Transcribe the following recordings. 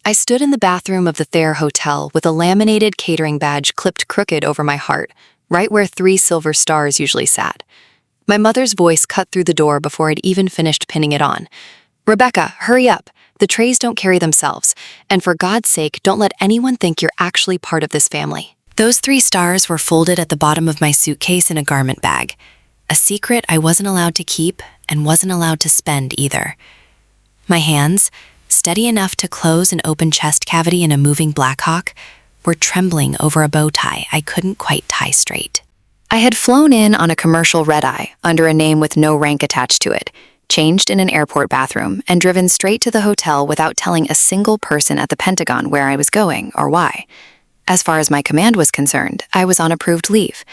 I stood in the bathroom of the Thayer Hotel with a laminated catering badge clipped crooked over my heart, right where 3 silver stars usually sat. My mother's voice cut through the door before I'd even finished pinning it on. "Rebecca, hurry up. The trays don't carry themselves, and for God's sake, don't let anyone think you're actually part of this family." Those 3 stars were folded at the bottom of my suitcase in a garment bag, a secret I wasn't allowed to keep and wasn't allowed to spend either. My hands, steady enough to close an open chest cavity in a moving Blackhawk, were trembling over a bow tie I couldn't quite tie straight. I had flown in on a commercial red-eye under a name with no rank attached to it, changed in an airport bathroom, and driven straight to the hotel without telling a single person at the Pentagon where I was going or why. As far as my command was concerned, I was on approved leave.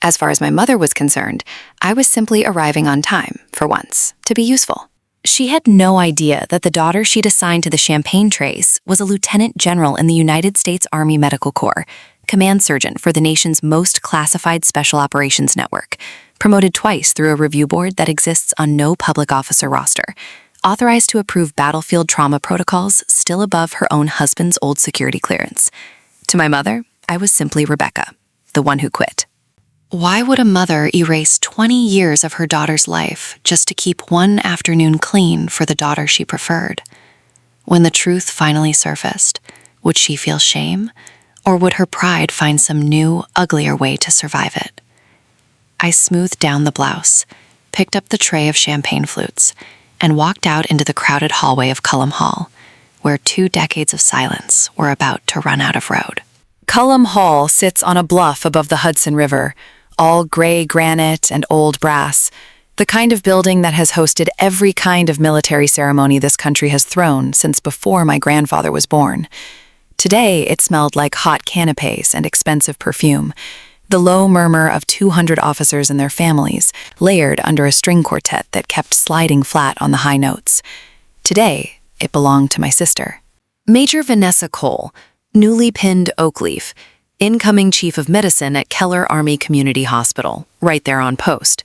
As far as my mother was concerned, I was simply arriving on time, for once, to be useful. She had no idea that the daughter she'd assigned to the champagne trays was a lieutenant general in the United States Army Medical Corps, command surgeon for the nation's most classified special operations network, promoted twice through a review board that exists on no public officer roster, authorized to approve battlefield trauma protocols still above her own husband's old security clearance. To my mother, I was simply Rebecca, the one who quit. Why would a mother erase 20 years of her daughter's life just to keep one afternoon clean for the daughter she preferred? When the truth finally surfaced, would she feel shame, or would her pride find some new, uglier way to survive it? I smoothed down the blouse, picked up the tray of champagne flutes, and walked out into the crowded hallway of Cullum Hall, where 2 decades of silence were about to run out of road. Cullum Hall sits on a bluff above the Hudson River, all gray granite and old brass, the kind of building that has hosted every kind of military ceremony this country has thrown since before my grandfather was born. Today, it smelled like hot canapes and expensive perfume, the low murmur of 200 officers and their families, layered under a string quartet that kept sliding flat on the high notes. Today, it belonged to my sister. Major Vanessa Cole, newly pinned oak leaf, incoming chief of medicine at Keller Army Community Hospital, right there on post.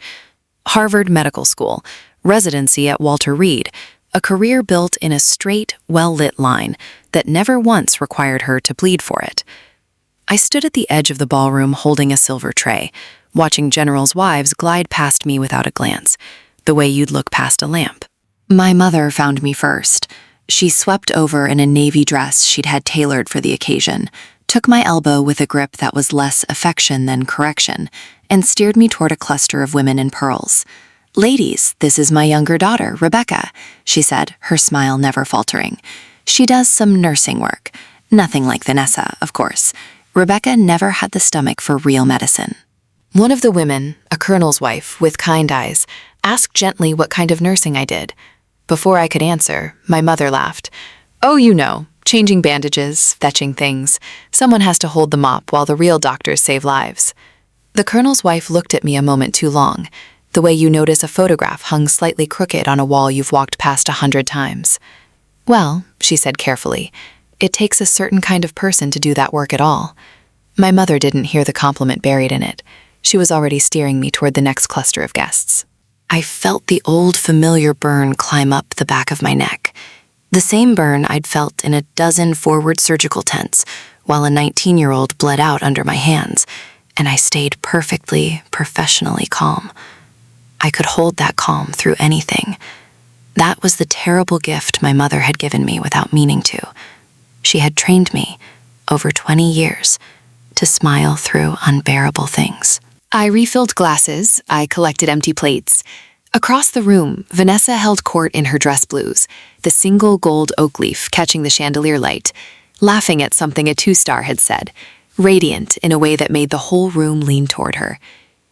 Harvard Medical School, residency at Walter Reed, a career built in a straight, well-lit line that never once required her to plead for it. I stood at the edge of the ballroom holding a silver tray, watching generals' wives glide past me without a glance, the way you'd look past a lamp. My mother found me first. She swept over in a navy dress she'd had tailored for the occasion, took my elbow with a grip that was less affection than correction, and steered me toward a cluster of women in pearls. "Ladies, this is my younger daughter, Rebecca," she said, her smile never faltering. "She does some nursing work. Nothing like Vanessa, of course. Rebecca never had the stomach for real medicine." One of the women, a colonel's wife with kind eyes, asked gently what kind of nursing I did. Before I could answer, my mother laughed. "Oh, you know, changing bandages, fetching things. Someone has to hold the mop while the real doctors save lives." The colonel's wife looked at me a moment too long, the way you notice a photograph hung slightly crooked on a wall you've walked past 100 times. "Well," she said carefully, "it takes a certain kind of person to do that work at all." My mother didn't hear the compliment buried in it. She was already steering me toward the next cluster of guests. I felt the old familiar burn climb up the back of my neck. The same burn I'd felt in a dozen forward surgical tents while a 19-year-old bled out under my hands, and I stayed perfectly, professionally calm. I could hold that calm through anything. That was the terrible gift my mother had given me without meaning to. She had trained me, over 20 years, to smile through unbearable things. I refilled glasses, I collected empty plates. Across the room, Vanessa held court in her dress blues, the single gold oak leaf catching the chandelier light, laughing at something a 2-star had said, radiant in a way that made the whole room lean toward her.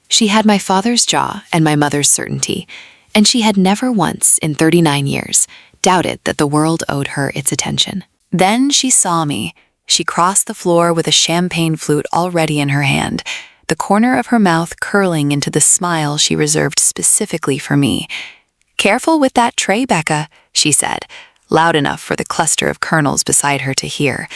She had my father's jaw and my mother's certainty, and she had never once in 39 years doubted that the world owed her its attention. Then she saw me. She crossed the floor with a champagne flute already in her hand, the corner of her mouth curling into the smile she reserved specifically for me. "Careful with that tray, Becca," she said, loud enough for the cluster of colonels beside her to hear.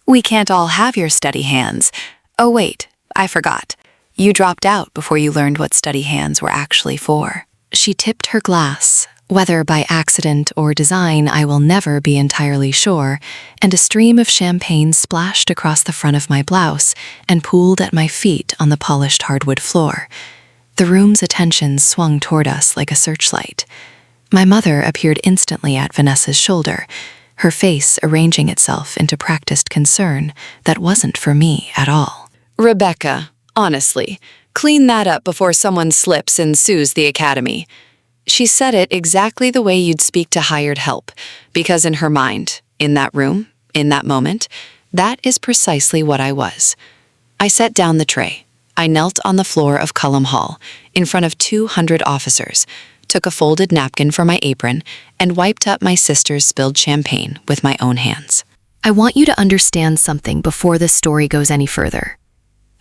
"We can't all have your steady hands. Oh wait, I forgot. You dropped out before you learned what steady hands were actually for." She tipped her glass, Whether by accident or design, I will never be entirely sure, and a stream of champagne splashed across the front of my blouse and pooled at my feet on the polished hardwood floor. The room's attention swung toward us like a searchlight. My mother appeared instantly at Vanessa's shoulder, her face arranging itself into practiced concern that wasn't for me at all. Rebecca, honestly, clean that up before someone slips and sues the academy. She said it exactly the way you'd speak to hired help, because in her mind, in that room, in that moment, that is precisely what I was. I set down the tray. I knelt on the floor of Cullum Hall, in front of 200 officers, took a folded napkin from my apron, and wiped up my sister's spilled champagne with my own hands. I want you to understand something before this story goes any further.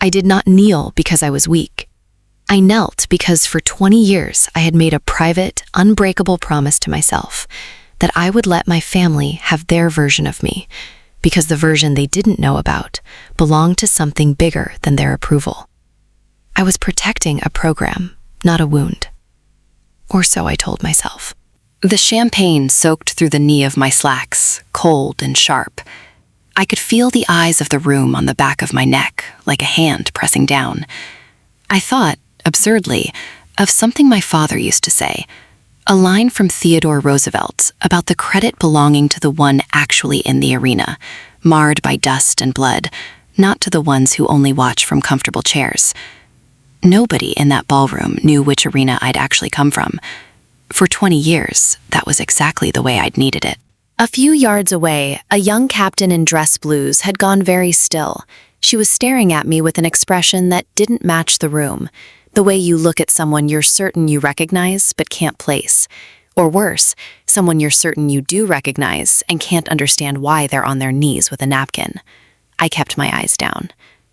I did not kneel because I was weak. I knelt because for 20 years I had made a private, unbreakable promise to myself that I would let my family have their version of me, because the version they didn't know about belonged to something bigger than their approval. I was protecting a program, not a wound. Or so I told myself. The champagne soaked through the knee of my slacks, cold and sharp. I could feel the eyes of the room on the back of my neck, like a hand pressing down. I thought, absurdly, of something my father used to say, a line from Theodore Roosevelt about the credit belonging to the one actually in the arena, marred by dust and blood, not to the ones who only watch from comfortable chairs. Nobody in that ballroom knew which arena I'd actually come from. For 20 years, that was exactly the way I'd needed it. A few yards away, a young captain in dress blues had gone very still. She was staring at me with an expression that didn't match the room, the way you look at someone you're certain you recognize but can't place. Or worse, someone you're certain you do recognize and can't understand why they're on their knees with a napkin. I kept my eyes down.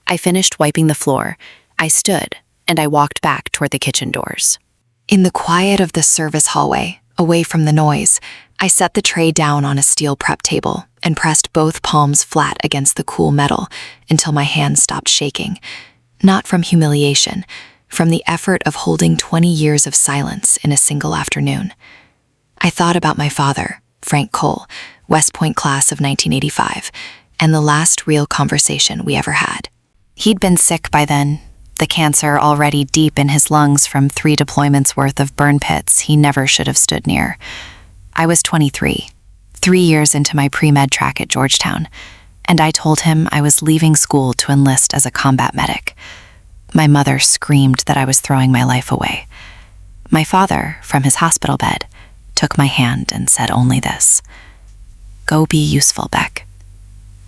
I finished wiping the floor. I stood, and I walked back toward the kitchen doors. In the quiet of the service hallway, away from the noise, I set the tray down on a steel prep table and pressed both palms flat against the cool metal until my hands stopped shaking. Not from humiliation, from the effort of holding 20 years of silence in a single afternoon. I thought about my father, Frank Cole, West Point class of 1985, and the last real conversation we ever had. He'd been sick by then, the cancer already deep in his lungs from 3 deployments worth of burn pits he never should have stood near. I was 23, 3 years into my pre-med track at Georgetown, and I told him I was leaving school to enlist as a combat medic. My mother screamed that I was throwing my life away. My father, from his hospital bed, took my hand and said only this: "Go be useful, Beck.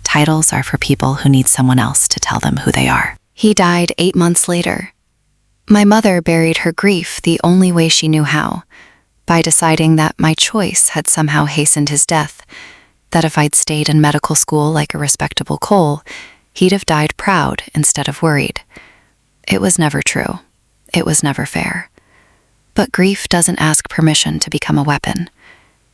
Titles are for people who need someone else to tell them who they are." He died 8 months later. My mother buried her grief the only way she knew how, by deciding that my choice had somehow hastened his death, that if I'd stayed in medical school like a respectable Cole, he'd have died proud instead of worried. It was never true. It was never fair. But grief doesn't ask permission to become a weapon,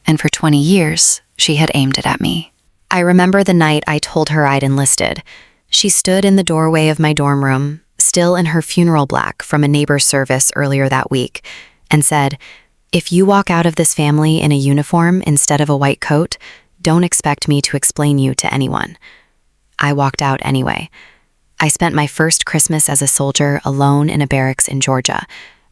and for 20 years, she had aimed it at me. I remember the night I told her I'd enlisted. She stood in the doorway of my dorm room, still in her funeral black from a neighbor's service earlier that week, and said, "If you walk out of this family in a uniform instead of a white coat, don't expect me to explain you to anyone." I walked out anyway. I spent my first Christmas as a soldier alone in a barracks in Georgia,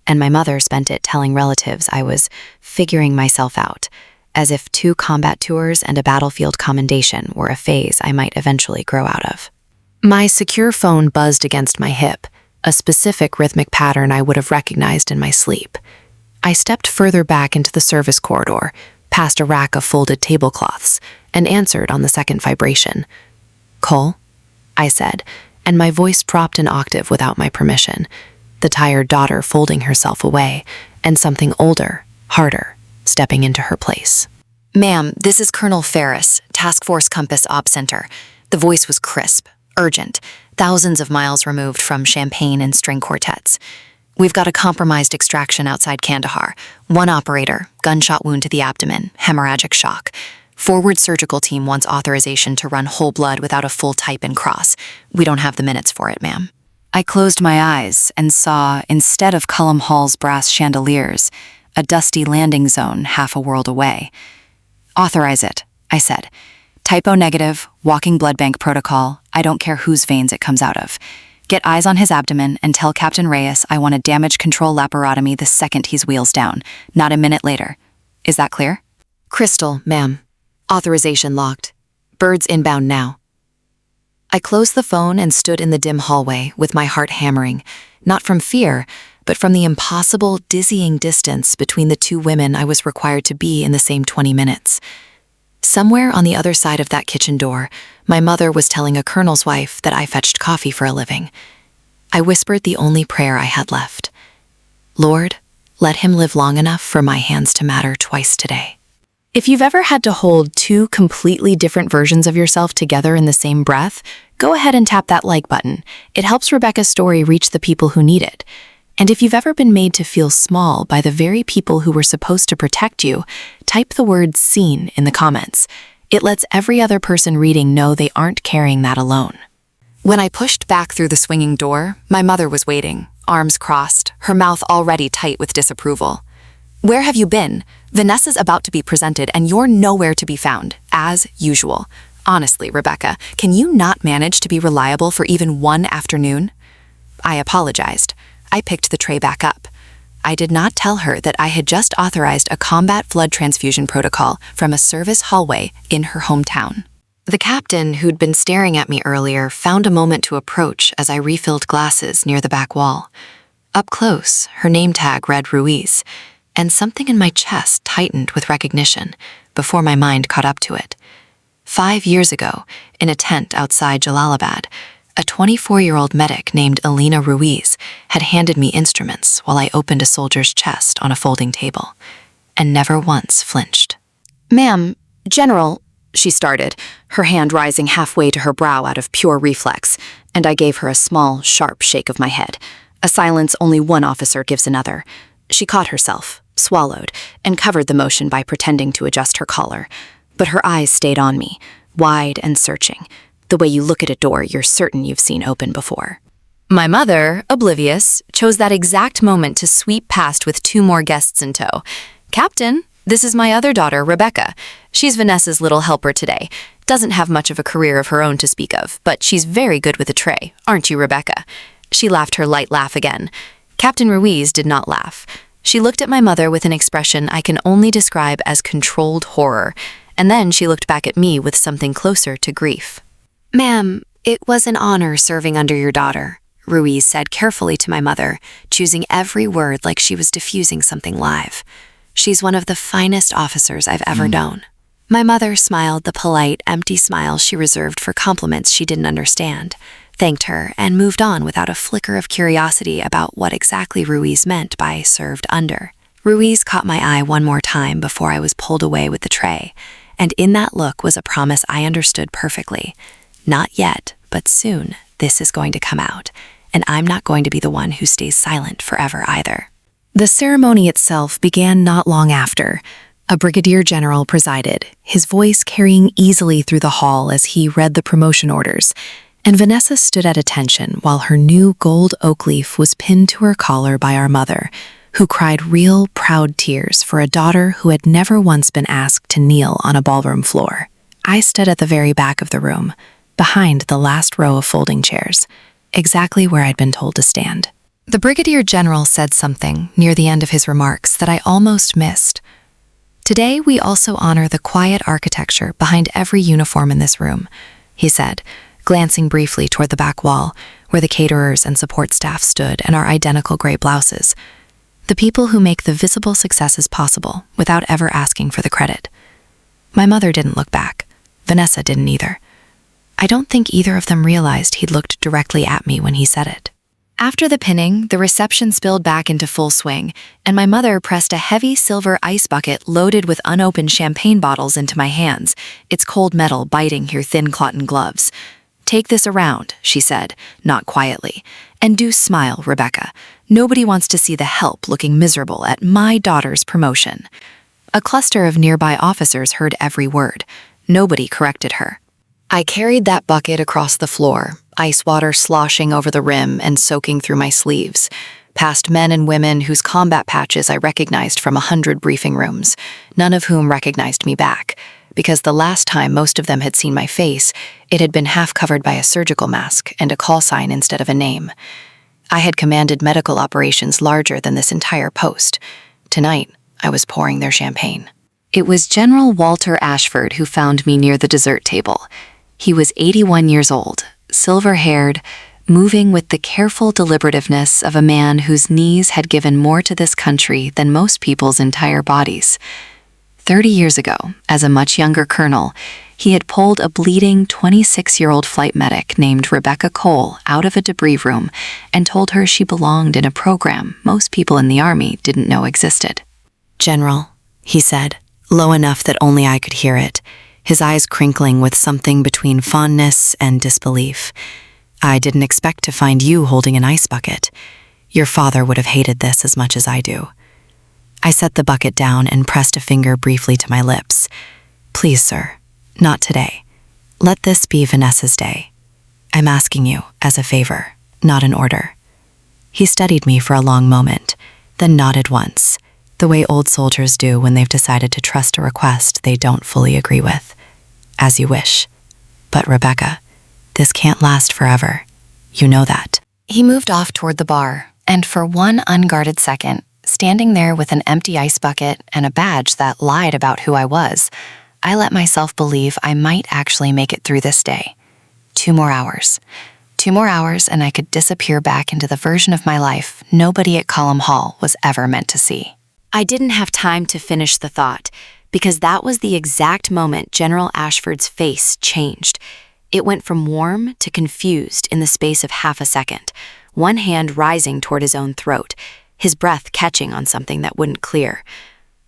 and my mother spent it telling relatives I was figuring myself out, as if 2 combat tours and a battlefield commendation were a phase I might eventually grow out of. My secure phone buzzed against my hip, a specific rhythmic pattern I would have recognized in my sleep. I stepped further back into the service corridor, past a rack of folded tablecloths, and answered on the second vibration. "Cole?" I said, and my voice dropped an octave without my permission, the tired daughter folding herself away, and something older, harder, stepping into her place. "Ma'am, this is Colonel Ferris, Task Force Compass Op Center." The voice was crisp, urgent, thousands of miles removed from champagne and string quartets. "We've got a compromised extraction outside Kandahar. 1 operator, gunshot wound to the abdomen, hemorrhagic shock. Forward surgical team wants authorization to run whole blood without a full type and cross. We don't have the minutes for it, ma'am." I closed my eyes and saw, instead of Cullum Hall's brass chandeliers, a dusty landing zone half a world away. "Authorize it," I said. "Typo negative, walking blood bank protocol, I don't care whose veins it comes out of. Get eyes on his abdomen and tell Captain Reyes I want a damage control laparotomy the second he's wheels down, not a minute later. Is that clear?" "Crystal, ma'am. Authorization locked. Birds inbound now." I closed the phone and stood in the dim hallway with my heart hammering, not from fear, but from the impossible, dizzying distance between the two women I was required to be in the same 20 minutes. Somewhere on the other side of that kitchen door, my mother was telling a colonel's wife that I fetched coffee for a living. I whispered the only prayer I had left. "Lord, let him live long enough for my hands to matter twice today." If you've ever had to hold two completely different versions of yourself together in the same breath, go ahead and tap that like button. It helps Rebecca's story reach the people who need it. And if you've ever been made to feel small by the very people who were supposed to protect you, type the word "seen" in the comments. It lets every other person reading know they aren't carrying that alone. When I pushed back through the swinging door, my mother was waiting, arms crossed, her mouth already tight with disapproval. "Where have you been? Vanessa's about to be presented and you're nowhere to be found, as usual. Honestly, Rebecca, can you not manage to be reliable for even one afternoon?" I apologized. I picked the tray back up. I did not tell her that I had just authorized a combat blood transfusion protocol from a service hallway in her hometown. The captain, who'd been staring at me earlier, found a moment to approach as I refilled glasses near the back wall. Up close, her name tag read Ruiz, and something in my chest tightened with recognition before my mind caught up to it. 5 years ago, in a tent outside Jalalabad, a 24-year-old medic named Elena Ruiz had handed me instruments while I opened a soldier's chest on a folding table, and never once flinched. "Ma'am, General," she started, her hand rising halfway to her brow out of pure reflex, and I gave her a small, sharp shake of my head, a silence only one officer gives another. She caught herself, swallowed, and covered the motion by pretending to adjust her collar. But her eyes stayed on me, wide and searching, the way you look at a door you're certain you've seen open before. My mother, oblivious, chose that exact moment to sweep past with 2 more guests in tow. "Captain, this is my other daughter, Rebecca. She's Vanessa's little helper today. Doesn't have much of a career of her own to speak of, but she's very good with a tray, aren't you, Rebecca?" She laughed her light laugh again. Captain Ruiz did not laugh. She looked at my mother with an expression I can only describe as controlled horror, and then she looked back at me with something closer to grief. "Ma'am, it was an honor serving under your daughter," Ruiz said carefully to my mother, choosing every word like she was diffusing something live. "She's one of the finest officers I've ever known." My mother smiled the polite, empty smile she reserved for compliments she didn't understand, thanked her, and moved on without a flicker of curiosity about what exactly Ruiz meant by served under. Ruiz caught my eye one more time before I was pulled away with the tray, and in that look was a promise I understood perfectly. Not yet, but soon, this is going to come out, and I'm not going to be the one who stays silent forever either. The ceremony itself began not long after. A brigadier general presided, his voice carrying easily through the hall as he read the promotion orders, and Vanessa stood at attention while her new gold oak leaf was pinned to her collar by our mother, who cried real, proud tears for a daughter who had never once been asked to kneel on a ballroom floor. I stood at the very back of the room, behind the last row of folding chairs, exactly where I'd been told to stand. The brigadier general said something near the end of his remarks that I almost missed. "Today we also honor the quiet architecture behind every uniform in this room," he said, glancing briefly toward the back wall, where the caterers and support staff stood in our identical gray blouses. "The people who make the visible successes possible without ever asking for the credit." My mother didn't look back. Vanessa didn't either. I don't think either of them realized he'd looked directly at me when he said it. After the pinning, the reception spilled back into full swing, and my mother pressed a heavy silver ice bucket loaded with unopened champagne bottles into my hands, its cold metal biting her thin cotton gloves. "Take this around," she said, not quietly. "And do smile, Rebecca. Nobody wants to see the help looking miserable at my daughter's promotion." A cluster of nearby officers heard every word. Nobody corrected her. I carried that bucket across the floor, ice water sloshing over the rim and soaking through my sleeves, past men and women whose combat patches I recognized from 100 briefing rooms, none of whom recognized me back, because the last time most of them had seen my face, it had been half covered by a surgical mask and a call sign instead of a name. I had commanded medical operations larger than this entire post. Tonight, I was pouring their champagne. It was General Walter Ashford who found me near the dessert table. He was 81 years old, silver-haired, moving with the careful deliberativeness of a man whose knees had given more to this country than most people's entire bodies. 30 years ago, as a much younger colonel, he had pulled a bleeding 26-year-old flight medic named Rebecca Cole out of a debris room and told her she belonged in a program most people in the Army didn't know existed. "General," he said, low enough that only I could hear it, his eyes crinkling with something between fondness and disbelief. "I didn't expect to find you holding an ice bucket. Your father would have hated this as much as I do." I set the bucket down and pressed a finger briefly to my lips. "Please, sir, not today. Let this be Vanessa's day. I'm asking you as a favor, not an order." He studied me for a long moment, then nodded once, the way old soldiers do when they've decided to trust a request they don't fully agree with. "As you wish. But Rebecca, this can't last forever. You know that." He moved off toward the bar, and for one unguarded second, standing there with an empty ice bucket and a badge that lied about who I was, I let myself believe I might actually make it through this day. 2 more hours. 2 more hours and I could disappear back into the version of my life nobody at Cullum Hall was ever meant to see. I didn't have time to finish the thought, because that was the exact moment General Ashford's face changed. It went from warm to confused in the space of half a second, one hand rising toward his own throat, his breath catching on something that wouldn't clear.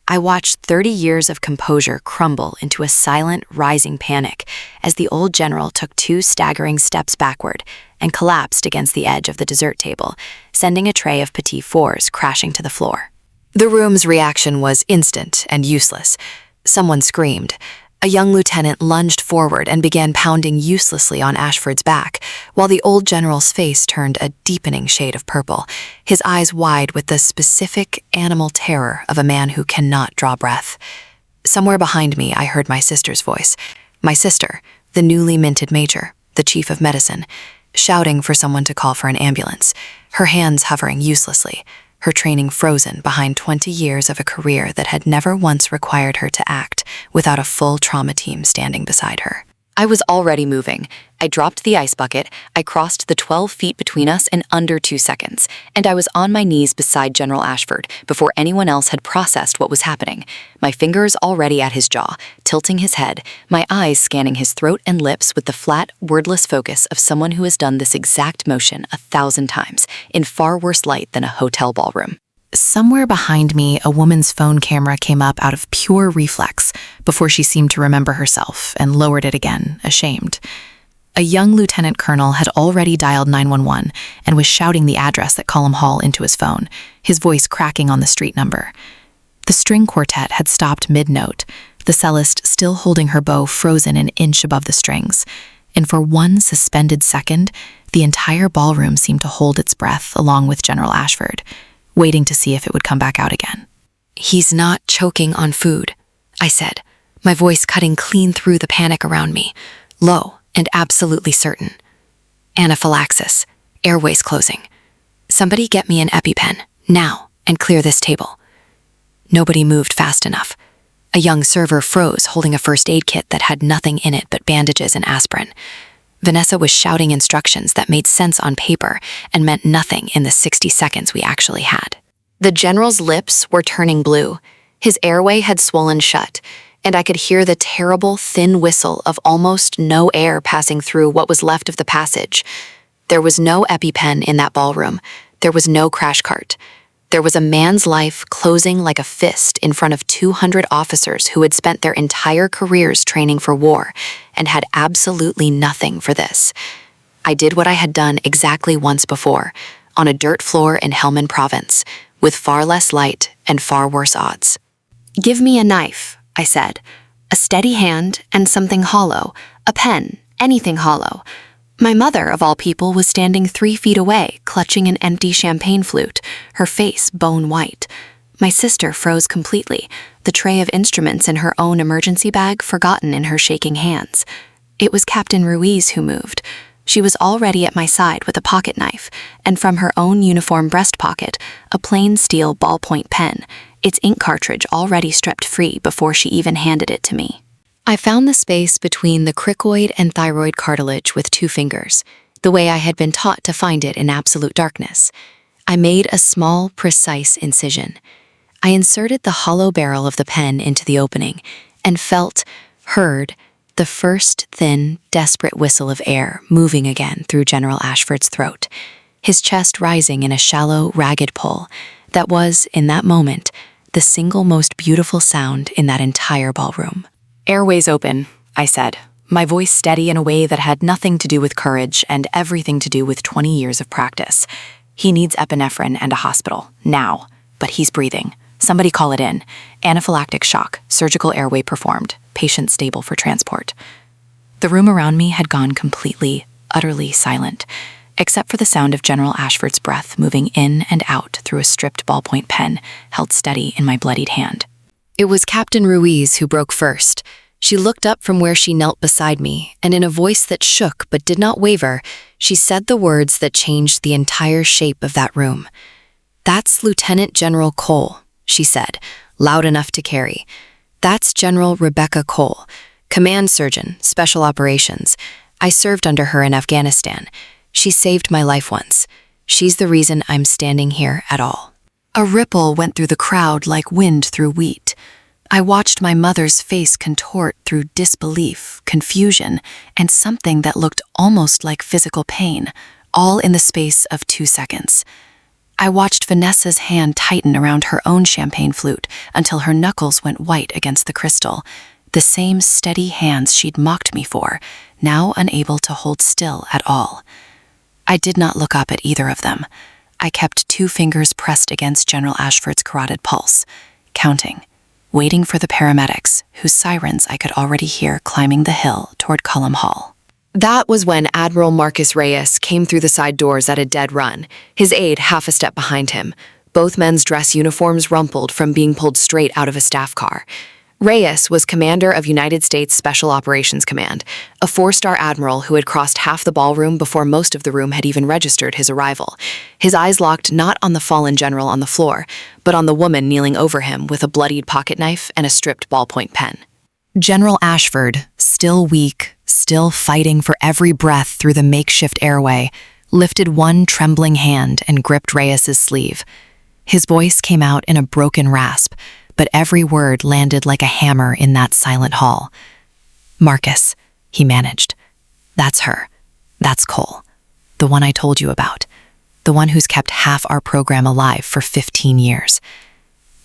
I watched 30 years of composure crumble into a silent, rising panic as the old general took 2 staggering steps backward and collapsed against the edge of the dessert table, sending a tray of petit fours crashing to the floor. The room's reaction was instant and useless. Someone screamed. A young lieutenant lunged forward and began pounding uselessly on Ashford's back, while the old general's face turned a deepening shade of purple, his eyes wide with the specific animal terror of a man who cannot draw breath. Somewhere behind me, I heard my sister's voice. My sister, the newly minted major, the chief of medicine, shouting for someone to call for an ambulance, her hands hovering uselessly, her training frozen behind 20 years of a career that had never once required her to act without a full trauma team standing beside her. I was already moving. I dropped the ice bucket, I crossed the 12 feet between us in under 2 seconds, and I was on my knees beside General Ashford before anyone else had processed what was happening, my fingers already at his jaw, tilting his head, my eyes scanning his throat and lips with the flat, wordless focus of someone who has done this exact motion 1,000 times, in far worse light than a hotel ballroom. Somewhere behind me, a woman's phone camera came up out of pure reflex before she seemed to remember herself and lowered it again, ashamed. A young lieutenant colonel had already dialed 911 and was shouting the address at Cullum Hall into his phone, his voice cracking on the street number. The string quartet had stopped mid-note, the cellist still holding her bow frozen an inch above the strings, and for one suspended second, the entire ballroom seemed to hold its breath along with General Ashford, waiting to see if it would come back out again. "He's not choking on food," I said, my voice cutting clean through the panic around me, low and absolutely certain. "Anaphylaxis, airways closing. Somebody get me an EpiPen, now, and clear this table." Nobody moved fast enough. A young server froze holding a first aid kit that had nothing in it but bandages and aspirin. Vanessa was shouting instructions that made sense on paper and meant nothing in the 60 seconds we actually had. The general's lips were turning blue. His airway had swollen shut, and I could hear the terrible, thin whistle of almost no air passing through what was left of the passage. There was no EpiPen in that ballroom. There was no crash cart. There was a man's life closing like a fist in front of 200 officers who had spent their entire careers training for war and had absolutely nothing for this. I did what I had done exactly once before, on a dirt floor in Helmand Province, with far less light and far worse odds. "Give me a knife," I said. "A steady hand and something hollow, a pen, anything hollow. My mother, of all people, was standing 3 feet away, clutching an empty champagne flute, her face bone white. My sister froze completely, the tray of instruments in her own emergency bag forgotten in her shaking hands. It was Captain Ruiz who moved. She was already at my side with a pocket knife, and from her own uniform breast pocket, a plain steel ballpoint pen, its ink cartridge already stripped free before she even handed it to me. I found the space between the cricoid and thyroid cartilage with 2 fingers, the way I had been taught to find it in absolute darkness. I made a small, precise incision. I inserted the hollow barrel of the pen into the opening and heard, the first thin, desperate whistle of air moving again through General Ashford's throat, his chest rising in a shallow, ragged pull that was, in that moment, the single most beautiful sound in that entire ballroom. "Airways open," I said, my voice steady in a way that had nothing to do with courage and everything to do with 20 years of practice. "He needs epinephrine and a hospital, now. But he's breathing. Somebody call it in. Anaphylactic shock, surgical airway performed, patient stable for transport." The room around me had gone completely, utterly silent, except for the sound of General Ashford's breath moving in and out through a stripped ballpoint pen held steady in my bloodied hand. It was Captain Ruiz who broke first. She looked up from where she knelt beside me, and in a voice that shook but did not waver, she said the words that changed the entire shape of that room. "That's Lieutenant General Cole," she said, loud enough to carry. "That's General Rebecca Cole, Command Surgeon, Special Operations. I served under her in Afghanistan. She saved my life once. She's the reason I'm standing here at all." A ripple went through the crowd like wind through wheat. I watched my mother's face contort through disbelief, confusion, and something that looked almost like physical pain, all in the space of 2 seconds. I watched Vanessa's hand tighten around her own champagne flute until her knuckles went white against the crystal, the same steady hands she'd mocked me for, now unable to hold still at all. I did not look up at either of them. I kept 2 fingers pressed against General Ashford's carotid pulse, counting, waiting for the paramedics, whose sirens I could already hear climbing the hill toward Cullum Hall. That was when Admiral Marcus Reyes came through the side doors at a dead run, his aide half a step behind him, both men's dress uniforms rumpled from being pulled straight out of a staff car. Reyes was commander of United States Special Operations Command, a 4-star admiral who had crossed half the ballroom before most of the room had even registered his arrival. His eyes locked not on the fallen general on the floor, but on the woman kneeling over him with a bloodied pocket knife and a stripped ballpoint pen. General Ashford, still weak, still fighting for every breath through the makeshift airway, lifted one trembling hand and gripped Reyes's sleeve. His voice came out in a broken rasp, but every word landed like a hammer in that silent hall. "Marcus," he managed. "That's her. That's Cole. The one I told you about. The one who's kept half our program alive for 15 years.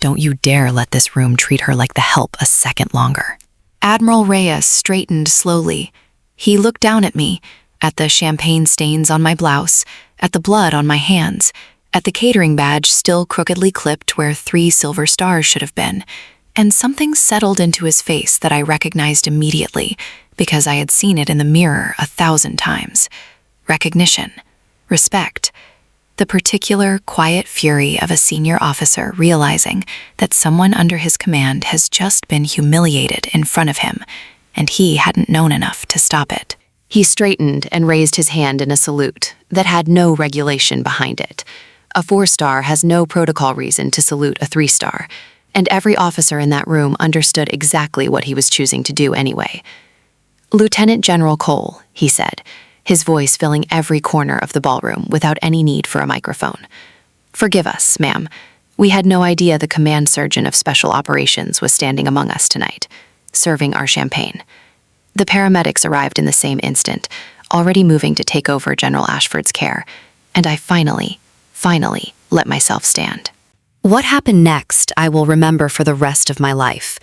Don't you dare let this room treat her like the help a second longer." Admiral Reyes straightened slowly. He looked down at me, at the champagne stains on my blouse, at the blood on my hands, at the catering badge still crookedly clipped where 3 silver stars should have been, and something settled into his face that I recognized immediately because I had seen it in the mirror 1,000 times. Recognition. Respect. The particular, quiet fury of a senior officer realizing that someone under his command has just been humiliated in front of him, and he hadn't known enough to stop it. He straightened and raised his hand in a salute that had no regulation behind it. A 4-star has no protocol reason to salute a 3-star, and every officer in that room understood exactly what he was choosing to do anyway. "Lieutenant General Cole," he said, his voice filling every corner of the ballroom without any need for a microphone. "Forgive us, ma'am. We had no idea the command surgeon of Special Operations was standing among us tonight, serving our champagne." The paramedics arrived in the same instant, already moving to take over General Ashford's care, and I finally let myself stand. What happened next, I will remember for the rest of my life.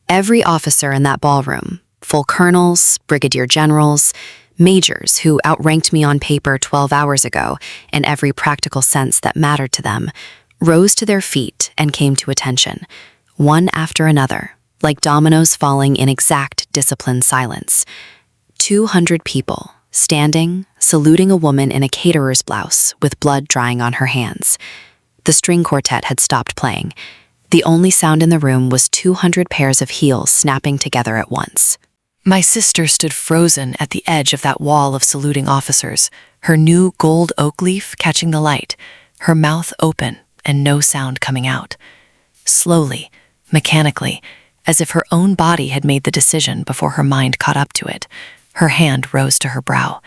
Every officer in that ballroom, full colonels, brigadier generals, majors who outranked me on paper 12 hours ago in every practical sense that mattered to them, rose to their feet and came to attention, one after another, like dominoes falling in exact disciplined silence. 200 people, standing, saluting a woman in a caterer's blouse with blood drying on her hands. The string quartet had stopped playing. The only sound in the room was 200 pairs of heels snapping together at once. My sister stood frozen at the edge of that wall of saluting officers, her new gold oak leaf catching the light, her mouth open and no sound coming out. Slowly, mechanically, as if her own body had made the decision before her mind caught up to it, her hand rose to her brow.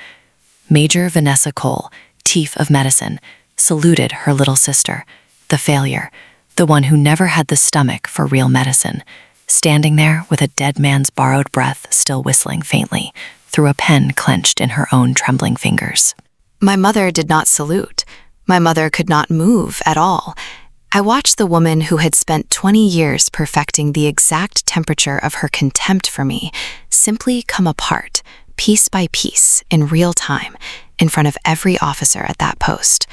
Major Vanessa Cole, chief of medicine, saluted her little sister, the failure, the one who never had the stomach for real medicine, standing there with a dead man's borrowed breath still whistling faintly, through a pen clenched in her own trembling fingers. My mother did not salute. My mother could not move at all. I watched the woman who had spent 20 years perfecting the exact temperature of her contempt for me simply come apart, piece by piece, in real time, in front of every officer at that post.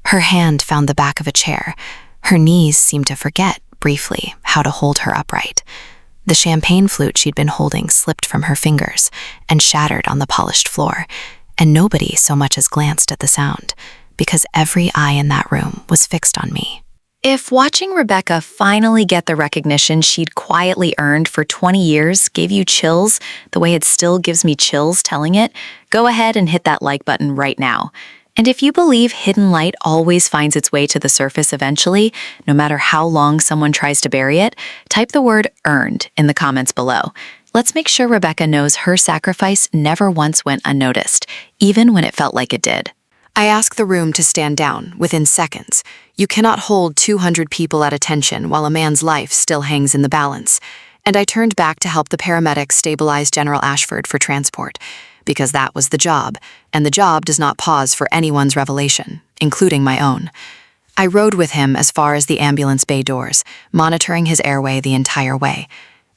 Her hand found the back of a chair. Her knees seemed to forget, briefly, how to hold her upright. The champagne flute she'd been holding slipped from her fingers and shattered on the polished floor, and nobody so much as glanced at the sound, because every eye in that room was fixed on me. If watching Rebecca finally get the recognition she'd quietly earned for 20 years gave you chills the way it still gives me chills telling it, go ahead and hit that like button right now. And if you believe hidden light always finds its way to the surface eventually, no matter how long someone tries to bury it, type the word earned in the comments below. Let's make sure Rebecca knows her sacrifice never once went unnoticed, even when it felt like it did. I asked the room to stand down within seconds. You cannot hold 200 people at attention while a man's life still hangs in the balance. And I turned back to help the paramedics stabilize General Ashford for transport, because that was the job, and the job does not pause for anyone's revelation, including my own. I rode with him as far as the ambulance bay doors, monitoring his airway the entire way.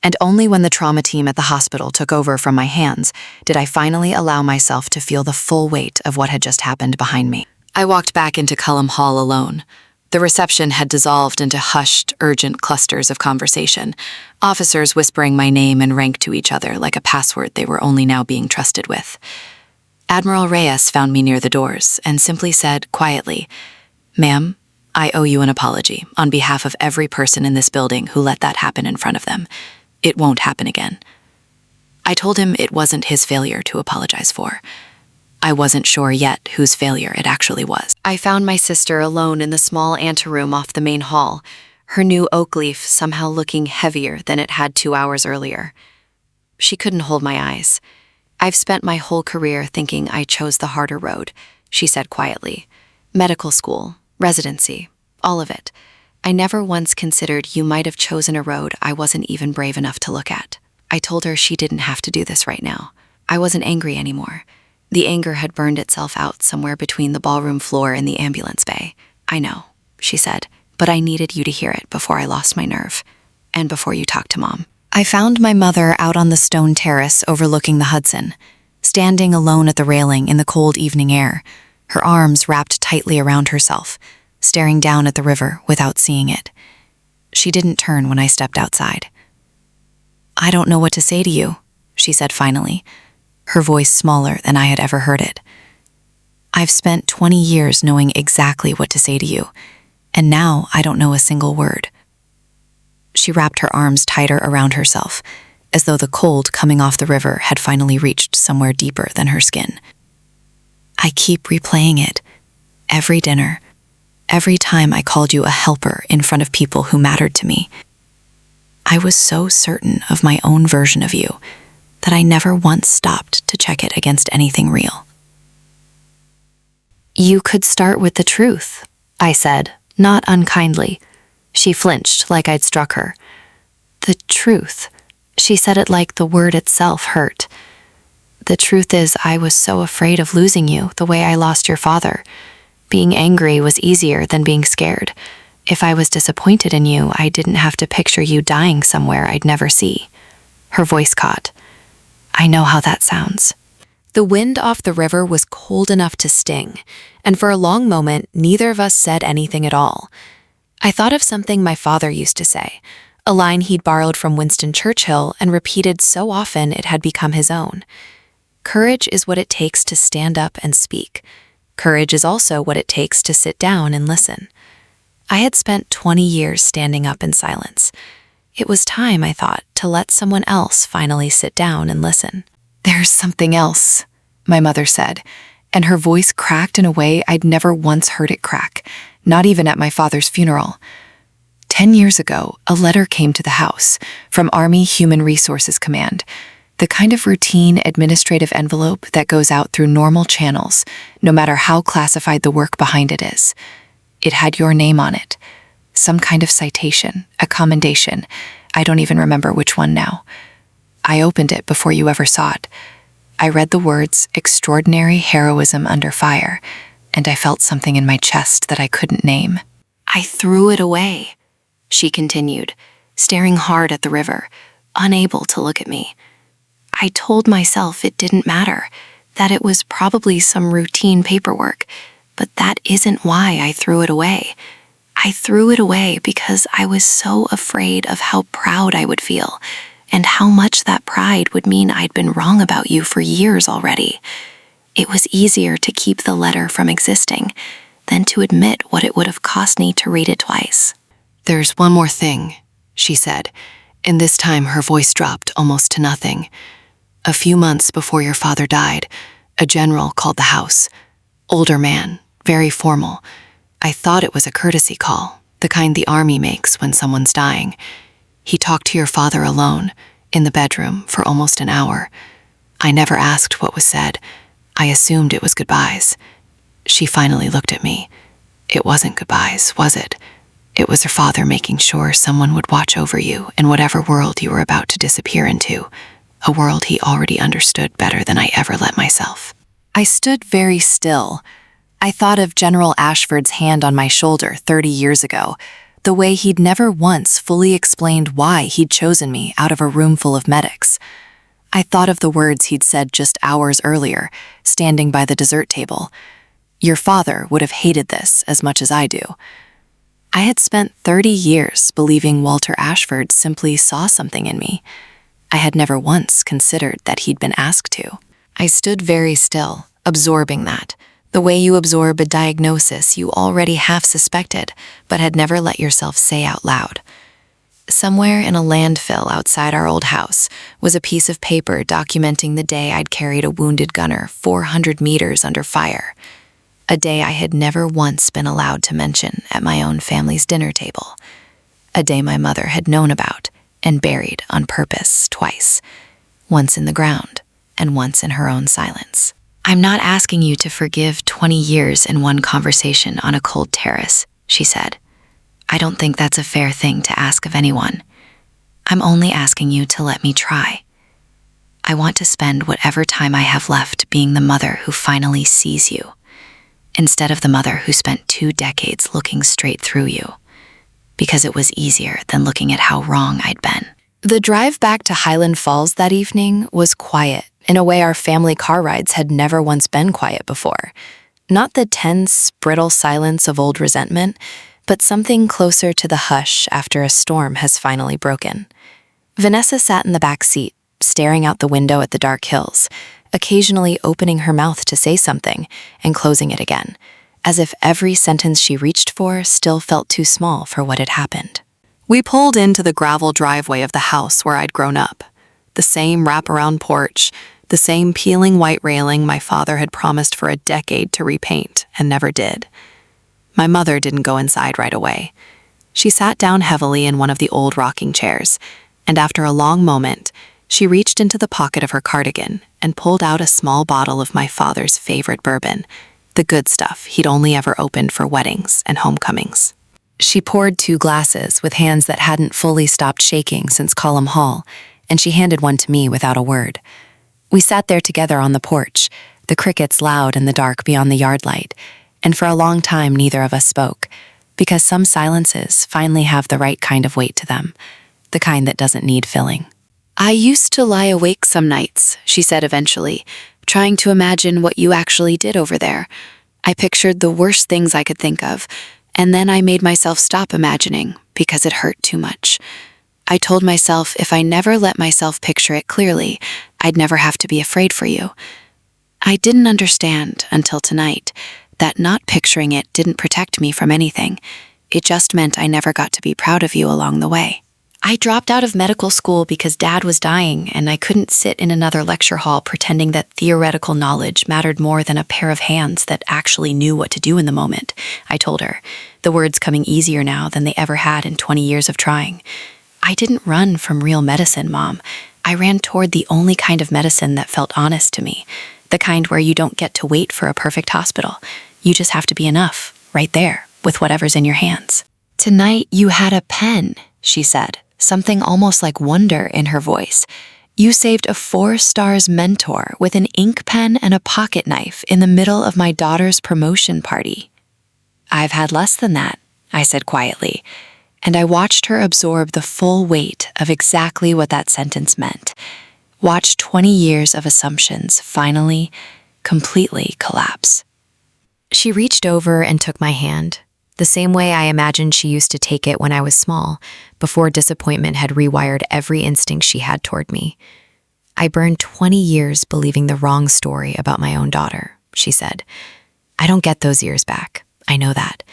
And only when the trauma team at the hospital took over from my hands did I finally allow myself to feel the full weight of what had just happened behind me. I walked back into Cullum Hall alone. The reception had dissolved into hushed, urgent clusters of conversation, officers whispering my name and rank to each other like a password they were only now being trusted with. Admiral Reyes found me near the doors and simply said quietly, "Ma'am, I owe you an apology on behalf of every person in this building who let that happen in front of them. It won't happen again." I told him it wasn't his failure to apologize for. I wasn't sure yet whose failure it actually was. I found my sister alone in the small anteroom off the main hall, her new oak leaf somehow looking heavier than it had 2 hours earlier. She couldn't hold my eyes. "I've spent my whole career thinking I chose the harder road," she said quietly. "Medical school, residency, all of it. I never once considered you might have chosen a road I wasn't even brave enough to look at." I told her she didn't have to do this right now. I wasn't angry anymore. The anger had burned itself out somewhere between the ballroom floor and the ambulance bay. "I know," she said, "but I needed you to hear it before I lost my nerve, and before you talked to Mom." I found my mother out on the stone terrace overlooking the Hudson, standing alone at the railing in the cold evening air, her arms wrapped tightly around herself, staring down at the river without seeing it. She didn't turn when I stepped outside. "I don't know what to say to you," she said finally, her voice smaller than I had ever heard it. "I've spent 20 years knowing exactly what to say to you, and now I don't know a single word." She wrapped her arms tighter around herself, as though the cold coming off the river had finally reached somewhere deeper than her skin. "I keep replaying it. Every dinner. Every time I called you a helper in front of people who mattered to me. I was so certain of my own version of you that I never once stopped to check it against anything real." "You could start with the truth," I said, not unkindly. She flinched like I'd struck her. "The truth." She said it like the word itself hurt. "The truth is I was so afraid of losing you the way I lost your father. Being angry was easier than being scared. If I was disappointed in you, I didn't have to picture you dying somewhere I'd never see." Her voice caught. "I know how that sounds." The wind off the river was cold enough to sting, and for a long moment, neither of us said anything at all. I thought of something my father used to say, a line he'd borrowed from Winston Churchill and repeated so often it had become his own. Courage is what it takes to stand up and speak. Courage is also what it takes to sit down and listen. I had spent 20 years standing up in silence. It was time, I thought, to let someone else finally sit down and listen. "There's something else," my mother said, and her voice cracked in a way I'd never once heard it crack, not even at my father's funeral. 10 years ago, a letter came to the house from Army Human Resources Command, the kind of routine administrative envelope that goes out through normal channels, no matter how classified the work behind it is. It had your name on it. Some kind of citation, a commendation. I don't even remember which one now. I opened it before you ever saw it. I read the words, "Extraordinary Heroism Under Fire," and I felt something in my chest that I couldn't name. I threw it away, she continued, staring hard at the river, unable to look at me. I told myself it didn't matter, that it was probably some routine paperwork, but that isn't why I threw it away. I threw it away because I was so afraid of how proud I would feel, and how much that pride would mean I'd been wrong about you for years already. It was easier to keep the letter from existing than to admit what it would have cost me to read it twice. "There's one more thing," she said, and this time her voice dropped almost to nothing. "A few months before your father died, a general called the house. Older man, very formal. I thought it was a courtesy call, the kind the Army makes when someone's dying. He talked to your father alone, in the bedroom, for almost an hour. I never asked what was said. I assumed it was goodbyes. She finally looked at me. It wasn't goodbyes, was it? It was her father making sure someone would watch over you in whatever world you were about to disappear into, a world he already understood better than I ever let myself." I stood very still. I thought of General Ashford's hand on my shoulder 30 years ago, the way he'd never once fully explained why he'd chosen me out of a room full of medics. I thought of the words he'd said just hours earlier, standing by the dessert table. "Your father would have hated this as much as I do." I had spent 30 years believing Walter Ashford simply saw something in me. I had never once considered that he'd been asked to. I stood very still, absorbing that, the way you absorb a diagnosis you already half suspected, but had never let yourself say out loud. Somewhere in a landfill outside our old house was a piece of paper documenting the day I'd carried a wounded gunner 400 meters under fire, a day I had never once been allowed to mention at my own family's dinner table, a day my mother had known about and buried on purpose twice, once in the ground and once in her own silence. "I'm not asking you to forgive 20 years in one conversation on a cold terrace," she said. "I don't think that's a fair thing to ask of anyone. I'm only asking you to let me try. I want to spend whatever time I have left being the mother who finally sees you, instead of the mother who spent 2 decades looking straight through you, because it was easier than looking at how wrong I'd been." The drive back to Highland Falls that evening was quiet in a way our family car rides had never once been quiet before. Not the tense, brittle silence of old resentment, but something closer to the hush after a storm has finally broken. Vanessa sat in the back seat, staring out the window at the dark hills, occasionally opening her mouth to say something and closing it again, as if every sentence she reached for still felt too small for what had happened. We pulled into the gravel driveway of the house where I'd grown up. The same wraparound porch, the same peeling white railing my father had promised for a decade to repaint and never did. My mother didn't go inside right away. She sat down heavily in one of the old rocking chairs, and after a long moment, she reached into the pocket of her cardigan and pulled out a small bottle of my father's favorite bourbon, the good stuff he'd only ever opened for weddings and homecomings. She poured 2 glasses with hands that hadn't fully stopped shaking since Cullum Hall, and she handed one to me without a word. We sat there together on the porch, the crickets loud in the dark beyond the yard light, and for a long time neither of us spoke, because some silences finally have the right kind of weight to them, the kind that doesn't need filling. "I used to lie awake some nights," she said eventually, "trying to imagine what you actually did over there. I pictured the worst things I could think of, and then I made myself stop imagining because it hurt too much. I told myself if I never let myself picture it clearly, I'd never have to be afraid for you. I didn't understand until tonight that not picturing it didn't protect me from anything. It just meant I never got to be proud of you along the way. I dropped out of medical school because Dad was dying, and I couldn't sit in another lecture hall pretending that theoretical knowledge mattered more than a pair of hands that actually knew what to do in the moment, I told her, the words coming easier now than they ever had in 20 years of trying. I didn't run from real medicine, Mom. I ran toward the only kind of medicine that felt honest to me, the kind where you don't get to wait for a perfect hospital. You just have to be enough, right there, with whatever's in your hands. Tonight you had a pen, she said, something almost like wonder in her voice. You saved a 4-stars mentor with an ink pen and a pocket knife in the middle of my daughter's promotion party. I've had less than that, I said quietly, and I watched her absorb the full weight of exactly what that sentence meant. Watched 20 years of assumptions finally, completely collapse. She reached over and took my hand, the same way I imagined she used to take it when I was small, before disappointment had rewired every instinct she had toward me. I burned 20 years believing the wrong story about my own daughter, she said. I don't get those years back, I know that,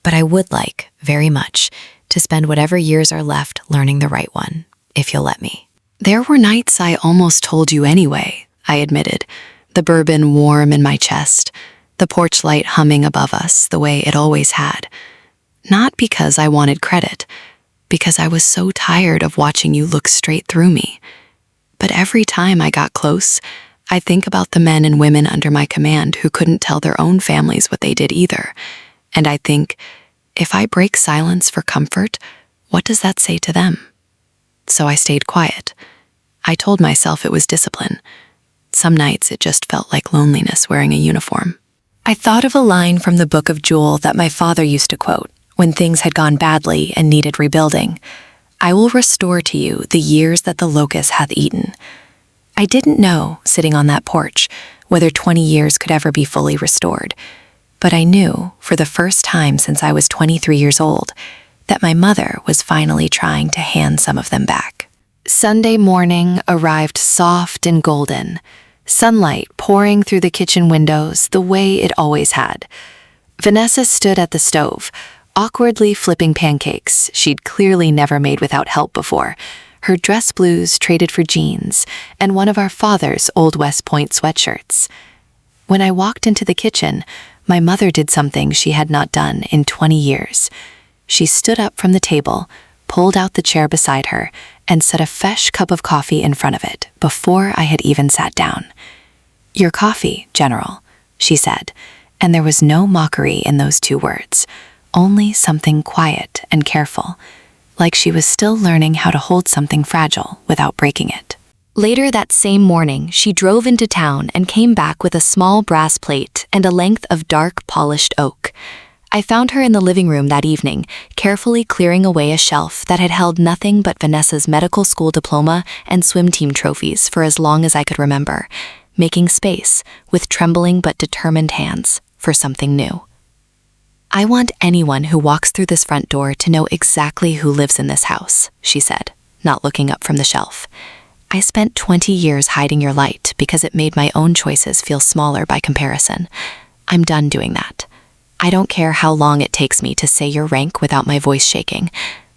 but I would like, very much, to spend whatever years are left learning the right one, if you'll let me. There were nights I almost told you anyway, I admitted, the bourbon warm in my chest, the porch light humming above us the way it always had. Not because I wanted credit, because I was so tired of watching you look straight through me. But every time I got close, I'd think about the men and women under my command who couldn't tell their own families what they did either. And I'd think, if I break silence for comfort, what does that say to them? So I stayed quiet. I told myself it was discipline. Some nights it just felt like loneliness wearing a uniform. I thought of a line from the Book of Jewel that my father used to quote when things had gone badly and needed rebuilding. I will restore to you the years that the locust hath eaten. I didn't know, sitting on that porch, whether 20 years could ever be fully restored. But I knew, for the first time since I was 23 years old, that my mother was finally trying to hand some of them back. Sunday morning arrived soft and golden, sunlight pouring through the kitchen windows the way it always had. Vanessa stood at the stove, awkwardly flipping pancakes she'd clearly never made without help before, her dress blues traded for jeans, and one of our father's old West Point sweatshirts. When I walked into the kitchen, my mother did something she had not done in 20 years. She stood up from the table, pulled out the chair beside her, and set a fresh cup of coffee in front of it before I had even sat down. Your coffee, General, she said, and there was no mockery in those 2 words, only something quiet and careful, like she was still learning how to hold something fragile without breaking it. Later that same morning, she drove into town and came back with a small brass plate and a length of dark polished oak. I found her in the living room that evening, carefully clearing away a shelf that had held nothing but Vanessa's medical school diploma and swim team trophies for as long as I could remember, making space, with trembling but determined hands, for something new. I want anyone who walks through this front door to know exactly who lives in this house, she said, not looking up from the shelf. I spent 20 years hiding your light because it made my own choices feel smaller by comparison. I'm done doing that. I don't care how long it takes me to say your rank without my voice shaking.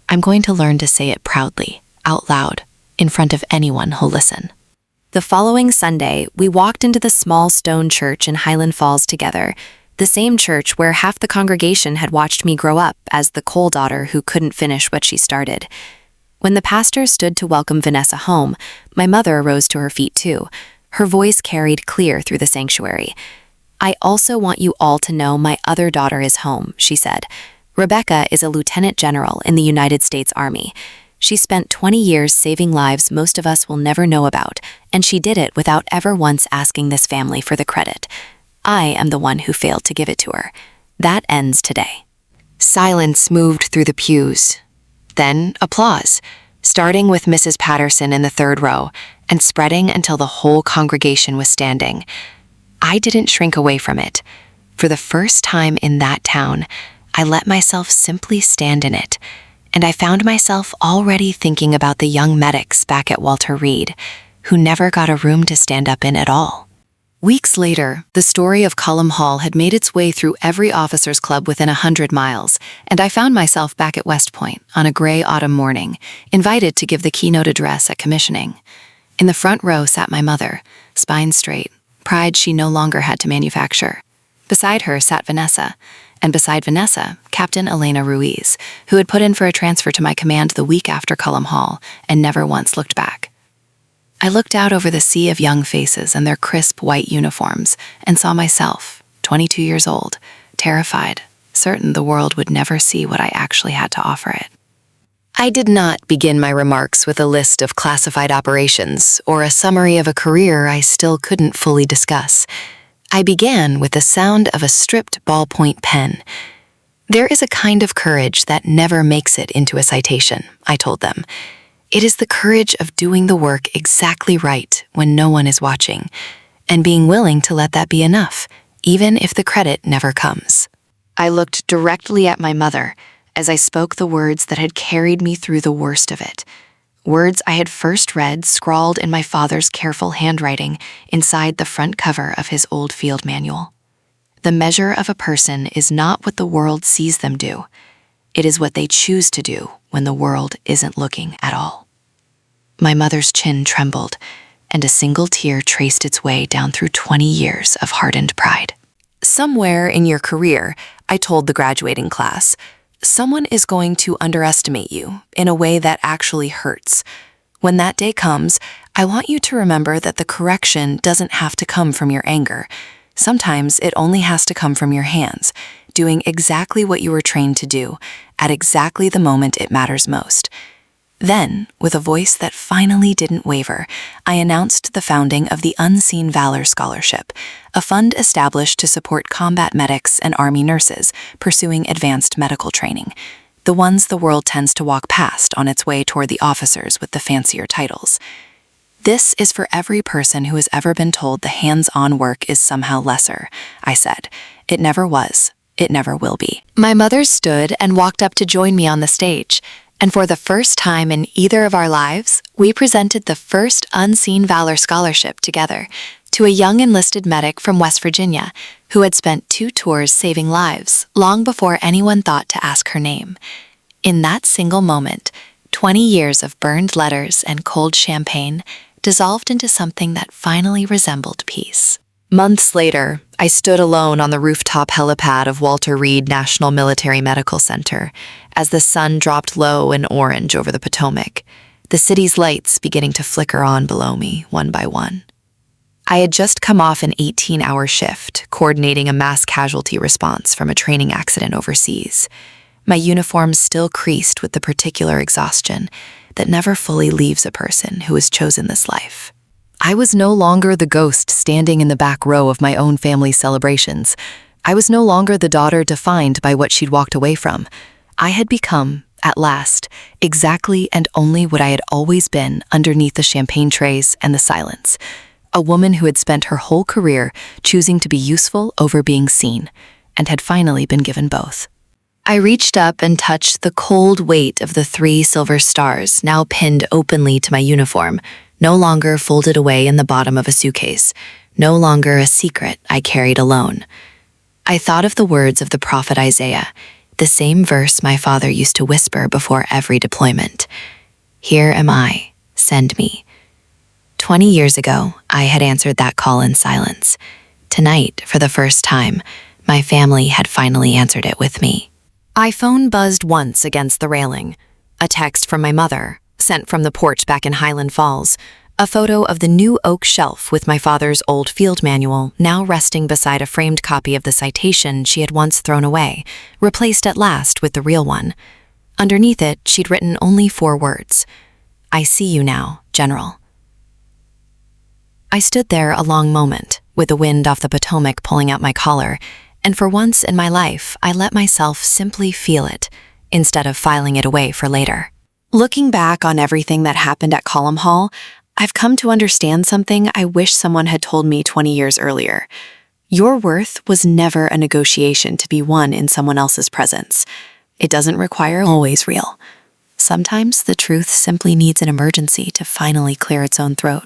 I'm going to learn to say it proudly, out loud, in front of anyone who'll listen. The following Sunday, we walked into the small stone church in Highland Falls together, the same church where half the congregation had watched me grow up as the Cole daughter who couldn't finish what she started. When the pastor stood to welcome Vanessa home, my mother arose to her feet too. Her voice carried clear through the sanctuary. I also want you all to know my other daughter is home, she said. Rebecca is a lieutenant general in the United States Army. She spent 20 years saving lives most of us will never know about, and she did it without ever once asking this family for the credit. I am the one who failed to give it to her. That ends today. Silence moved through the pews. Then applause, starting with Mrs. Patterson in the 3rd row and spreading until the whole congregation was standing. I didn't shrink away from it. For the first time in that town, I let myself simply stand in it, and I found myself already thinking about the young medics back at Walter Reed. who never got a room to stand up in at all. Weeks later, the story of Cullum Hall had made its way through every officers' club within 100 miles, and I found myself back at West Point on a gray autumn morning, invited to give the keynote address at commissioning. In the front row sat my mother, spine straight, pride she no longer had to manufacture. Beside her sat Vanessa, and beside Vanessa, Captain Elena Ruiz, who had put in for a transfer to my command the week after Cullum Hall and never once looked back. I looked out over the sea of young faces and their crisp white uniforms and saw myself, 22 years old, terrified, certain the world would never see what I actually had to offer it. I did not begin my remarks with a list of classified operations or a summary of a career I still couldn't fully discuss. I began with the sound of a stripped ballpoint pen. There is a kind of courage that never makes it into a citation, I told them. It is the courage of doing the work exactly right when no one is watching, and being willing to let that be enough, even if the credit never comes. I looked directly at my mother as I spoke the words that had carried me through the worst of it. Words I had first read scrawled in my father's careful handwriting inside the front cover of his old field manual. The measure of a person is not what the world sees them do. It is what they choose to do when the world isn't looking at all. My mother's chin trembled, and a single tear traced its way down through 20 years of hardened pride. Somewhere in your career, I told the graduating class, someone is going to underestimate you in a way that actually hurts. When that day comes, I want you to remember that the correction doesn't have to come from your anger. Sometimes it only has to come from your hands, doing exactly what you were trained to do, at exactly the moment it matters most. Then, with a voice that finally didn't waver, I announced the founding of the Unseen Valor Scholarship, a fund established to support combat medics and Army nurses pursuing advanced medical training, the ones the world tends to walk past on its way toward the officers with the fancier titles. This is for every person who has ever been told the hands-on work is somehow lesser, I said. It never was. It never will be. My mother stood and walked up to join me on the stage, and for the first time in either of our lives, we presented the first Unseen Valor Scholarship together to a young enlisted medic from West Virginia who had spent 2 tours saving lives long before anyone thought to ask her name. In that single moment, 20 years of burned letters and cold champagne dissolved into something that finally resembled peace. Months later, I stood alone on the rooftop helipad of Walter Reed National Military Medical Center as the sun dropped low and orange over the Potomac, the city's lights beginning to flicker on below me one by one. I had just come off an 18-hour shift, coordinating a mass casualty response from a training accident overseas, my uniform still creased with the particular exhaustion that never fully leaves a person who has chosen this life. I was no longer the ghost standing in the back row of my own family's celebrations. I was no longer the daughter defined by what she'd walked away from. I had become, at last, exactly and only what I had always been underneath the champagne trays and the silence. A woman who had spent her whole career choosing to be useful over being seen, and had finally been given both. I reached up and touched the cold weight of the 3 silver stars now pinned openly to my uniform, no longer folded away in the bottom of a suitcase, no longer a secret I carried alone. I thought of the words of the prophet Isaiah, the same verse my father used to whisper before every deployment. Here am I, send me. 20 years ago, I had answered that call in silence. Tonight, for the first time, my family had finally answered it with me. My phone buzzed once against the railing. A text from my mother, sent from the porch back in Highland Falls, a photo of the new oak shelf with my father's old field manual now resting beside a framed copy of the citation she had once thrown away, replaced at last with the real one. Underneath it, she'd written only 4 words. I see you now, General. I stood there a long moment, with the wind off the Potomac pulling out my collar, and for once in my life, I let myself simply feel it, instead of filing it away for later. Looking back on everything that happened at Cullum Hall, I've come to understand something I wish someone had told me 20 years earlier. Your worth was never a negotiation to be won in someone else's presence. It doesn't require always real. Sometimes the truth simply needs an emergency to finally clear its own throat.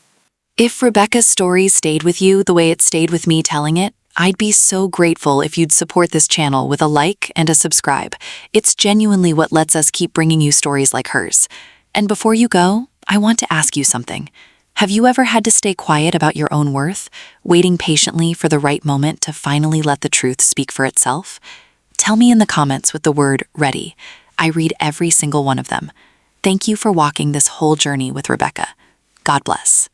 If Rebecca's story stayed with you the way it stayed with me telling it, I'd be so grateful if you'd support this channel with a like and a subscribe. It's genuinely what lets us keep bringing you stories like hers. And before you go, I want to ask you something. Have you ever had to stay quiet about your own worth, waiting patiently for the right moment to finally let the truth speak for itself? Tell me in the comments with the word ready. I read every single one of them. Thank you for walking this whole journey with Rebecca. God bless.